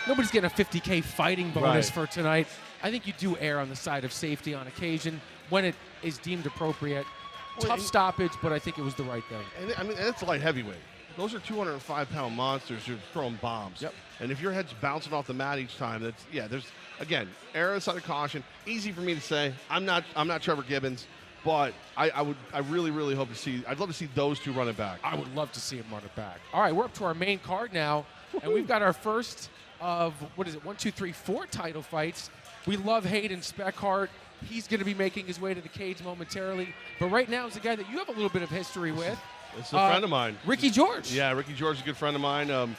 nobody's getting a $50K fighting bonus Right. for tonight. I think you do err on the side of safety on occasion when it is deemed appropriate. Tough stoppage, but I think it was the right thing. And I mean, and it's light heavyweight. Those are 205-pound monsters who are throwing bombs. Yep. And if your head's bouncing off the mat each time, there's again, err on the side of caution. Easy for me to say. I'm not Trevor Gibbons, but I really hope to see. I'd love to see those two run it back. I would love to see him run it back. All right, we're up to our main card now, and we've got our first of 1, 2, 3, 4 title fights. We love Hayden Speckhardt. He's going to be making his way to the cage momentarily. But right now is a guy that you have a little bit of history with. It's a friend of mine. Ricky George. Yeah, Ricky George is a good friend of mine.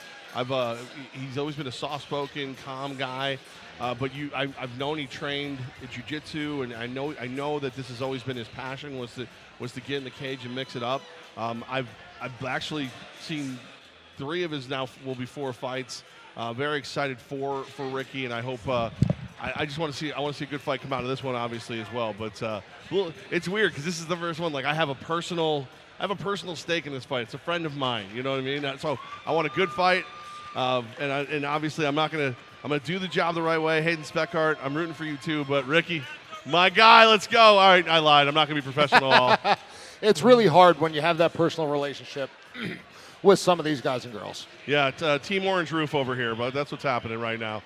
He's always been a soft-spoken, calm guy. But I've known he trained at jiu-jitsu, and I know that this has always been his passion was to get in the cage and mix it up. I've actually seen 3 of his now will be 4 fights. Very excited for Ricky, and I hope. I just want to see. I want to see a good fight come out of this one, obviously as well. But well, it's weird because this is the first one. Like I have a personal stake in this fight. It's a friend of mine. You know what I mean? So I want a good fight, and obviously I'm gonna do the job the right way. Hayden Speckhardt, I'm rooting for you too. But Ricky, my guy, let's go. All right, I lied. I'm not gonna be professional at all. It's really hard when you have that personal relationship with some of these guys and girls. Yeah, Team Orange Roof over here, but that's what's happening right now.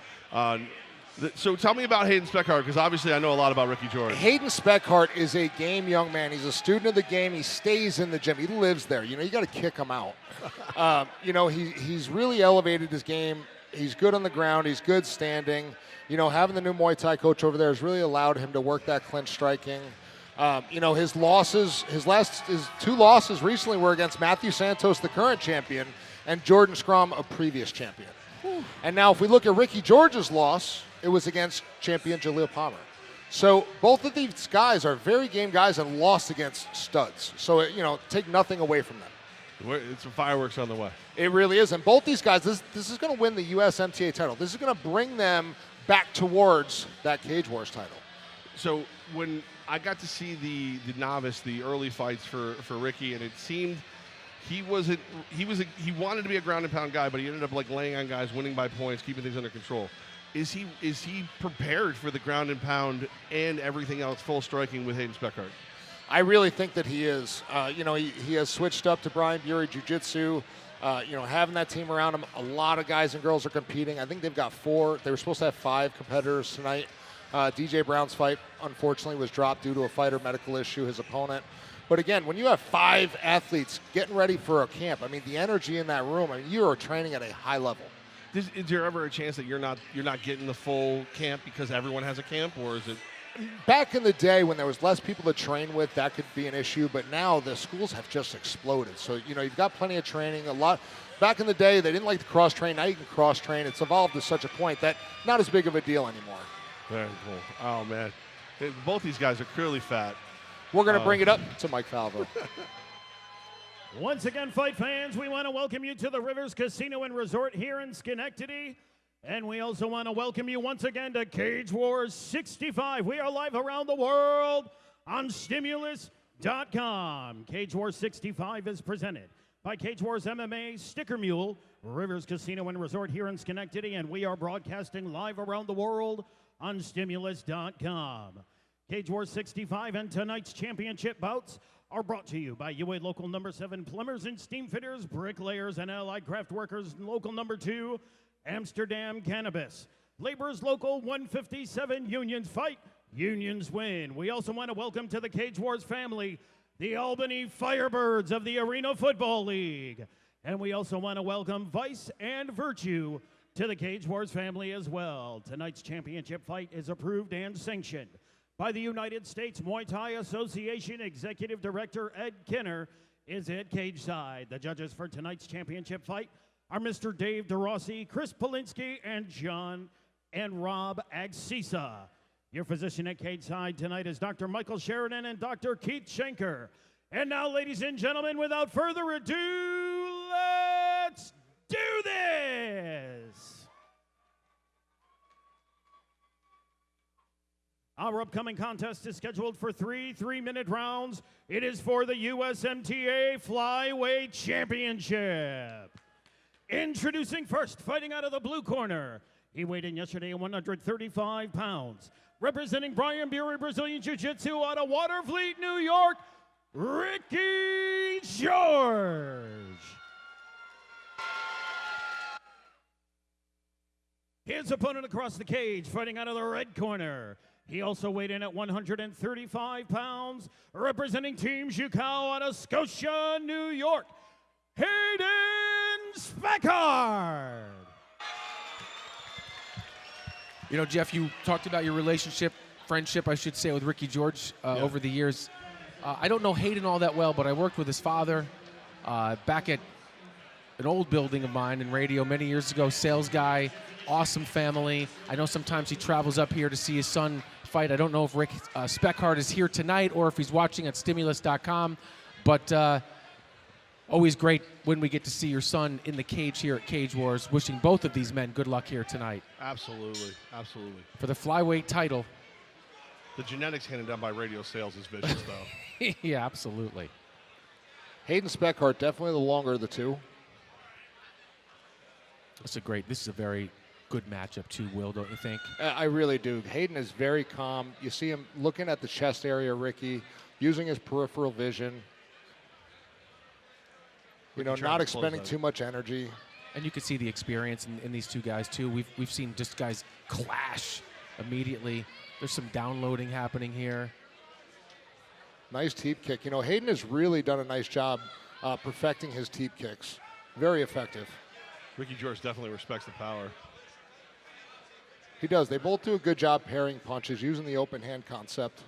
So tell me about Hayden Speckhardt, because obviously I know a lot about Ricky George. Hayden Speckhardt is a game young man. He's a student of the game. He stays in the gym. He lives there. You got to kick him out. He's really elevated his game. He's good on the ground. He's good standing. Having the new Muay Thai coach over there has really allowed him to work that clinch striking. His 2 losses recently were against Matthew Santos, the current champion, and Jordan Scrum, a previous champion. And now if we look at Ricky George's loss, it was against champion Jaleel Palmer. So both of these guys are very game guys and lost against studs. So, take nothing away from them. It's some fireworks on the way. It really is. And both these guys, this is going to win the US MTA title. This is going to bring them back towards that Cage Wars title. So when I got to see the novice, the early fights for Ricky, and it seemed he wanted to be a ground and pound guy, but he ended up like laying on guys, winning by points, keeping things under control. Is he prepared for the ground and pound and everything else, full striking with Hayden Speckhardt? I really think that he is. He has switched up to Brian Bury Jiu-Jitsu. Having that team around him, a lot of guys and girls are competing. I think they've got 4. They were supposed to have 5 competitors tonight. DJ Brown's fight, unfortunately, was dropped due to a fighter medical issue, his opponent. But again, when you have 5 athletes getting ready for a camp, the energy in that room, you are training at a high level. Is there ever a chance that you're not getting the full camp because everyone has a camp, or is it? Back in the day when there was less people to train with, that could be an issue. But now the schools have just exploded. So you've got plenty of training. A lot. Back in the day, they didn't like to cross train. Now you can cross train. It's evolved to such a point that not as big of a deal anymore. Very cool. Oh man, both these guys are clearly fat. We're going to bring it up to Mike Falvo. Once again, fight fans, we want to welcome you to the Rivers Casino and Resort here in Schenectady. And we also want to welcome you once again to Cage Wars 65. We are live around the world on Stimulus.com. Cage Wars 65 is presented by Cage Wars MMA, Sticker Mule, Rivers Casino and Resort here in Schenectady. And we are broadcasting live around the world on Stimulus.com. Cage Wars 65 and tonight's championship bouts are brought to you by UA Local Number 7 Plumbers and Steam Fitters, Bricklayers, and Allied Craft Workers, Local Number 2, Amsterdam Cannabis. Laborers Local 157, Unions fight, Unions win. We also want to welcome to the Cage Wars family the Albany Firebirds of the Arena Football League. And we also want to welcome Vice and Virtue to the Cage Wars family as well. Tonight's championship fight is approved and sanctioned by the United States Muay Thai Association. Executive Director Ed Kinner is at cage side. The judges for tonight's championship fight are Mr. Dave DeRossi, Chris Polinsky, and John and Rob Agsisa. Your physician at cage side tonight is Dr. Michael Sheridan and Dr. Keith Schenker. And now, ladies and gentlemen, without further ado, let's do this! Our upcoming contest is scheduled for 3 3-minute rounds. It is for the USMTA Flyweight Championship. Introducing first, fighting out of the blue corner, He weighed in yesterday at 135 pounds. Representing Brian Bury Brazilian Jiu-Jitsu out of Waterfleet, New York, Ricky George. His opponent across the cage, fighting out of the red corner. He also weighed in at 135 pounds, representing Team Zhuhao out of Scotia, New York, Hayden Speckhardt. You know, Jeff, you talked about your friendship, I should say, with Ricky George over the years. I don't know Hayden all that well, but I worked with his father back at an old building of mine in radio many years ago. Sales guy, awesome family. I know sometimes he travels up here to see his son fight. I don't know if Rick Speckhardt is here tonight or if he's watching at stimulus.com, but always great when we get to see your son in the cage here at Cage Wars. Wishing both of these men good luck here tonight. Absolutely, absolutely. For the flyweight title. The genetics handed down by radio sales is vicious, though. Yeah, absolutely. Hayden Speckhardt, definitely the longer of the two. This is a very good matchup too, Will, don't you think? I really do. Hayden is very calm. You see him looking at the chest area, Ricky, using his peripheral vision. You know, not expending too much energy. And you can see the experience in these two guys too. We've seen just guys clash immediately. There's some downloading happening here. Nice teep kick. You know, Hayden has really done a nice job perfecting his teep kicks. Very effective. Ricky George definitely respects the power. He does. They both do a good job parrying punches, using the open hand concept.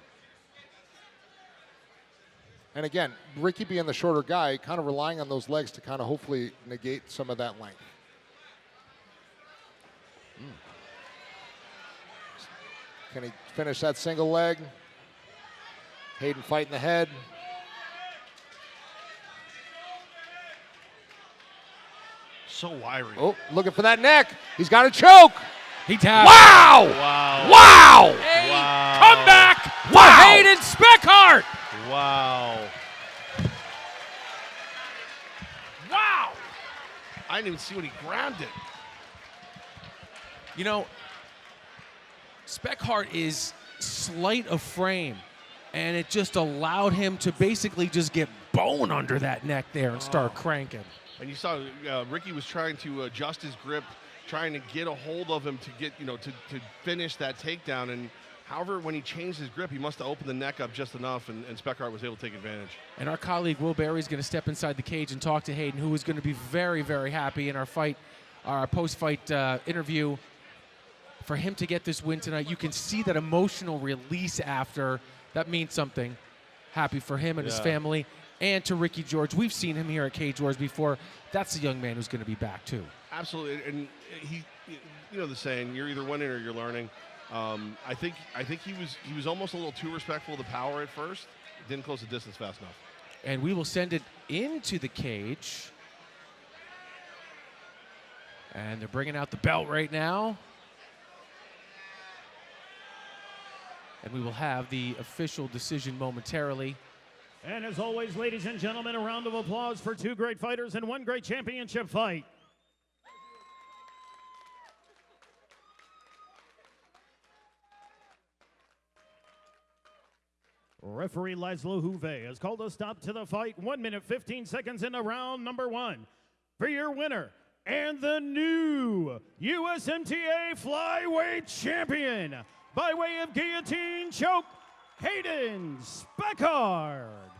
And again, Ricky being the shorter guy, kind of relying on those legs to kind of hopefully negate some of that length. Can he finish that single leg? Hayden fighting the head. So wiry. Oh, looking for that neck. He's got a choke. He tapped. Wow! Wow. Wow! A Wow. comeback for Wow. Hayden Speckhardt. Wow. Wow. I didn't even see when he grabbed it. You know, Speckhardt is slight of frame, and it just allowed him to basically just get bone under that neck there and start cranking. And you saw Ricky was trying to adjust his grip, trying to get a hold of him to get, to finish that takedown. And however, when he changed his grip, he must have opened the neck up just enough, and Speckhardt was able to take advantage. And our colleague Will Berry is going to step inside the cage and talk to Hayden, who is going to be very, very happy in our post-fight interview. For him to get this win tonight, you can see that emotional release after. That means something. Happy for him and his family. And to Ricky George. We've seen him here at Cage Wars before. That's a young man who's going to be back, too. Absolutely. And he, the saying, you're either winning or you're learning. I think he was almost a little too respectful of the power at first. Didn't close the distance fast enough. And we will send it into the cage. And they're bringing out the belt right now. And we will have the official decision momentarily. And as always, ladies and gentlemen, a round of applause for two great fighters and one great championship fight. Referee Laszlo Huve has called a stop to the fight. 1 minute, 15 seconds into round number one. For your winner and the new USMTA Flyweight Champion, by way of guillotine choke, Hayden Speckhardt.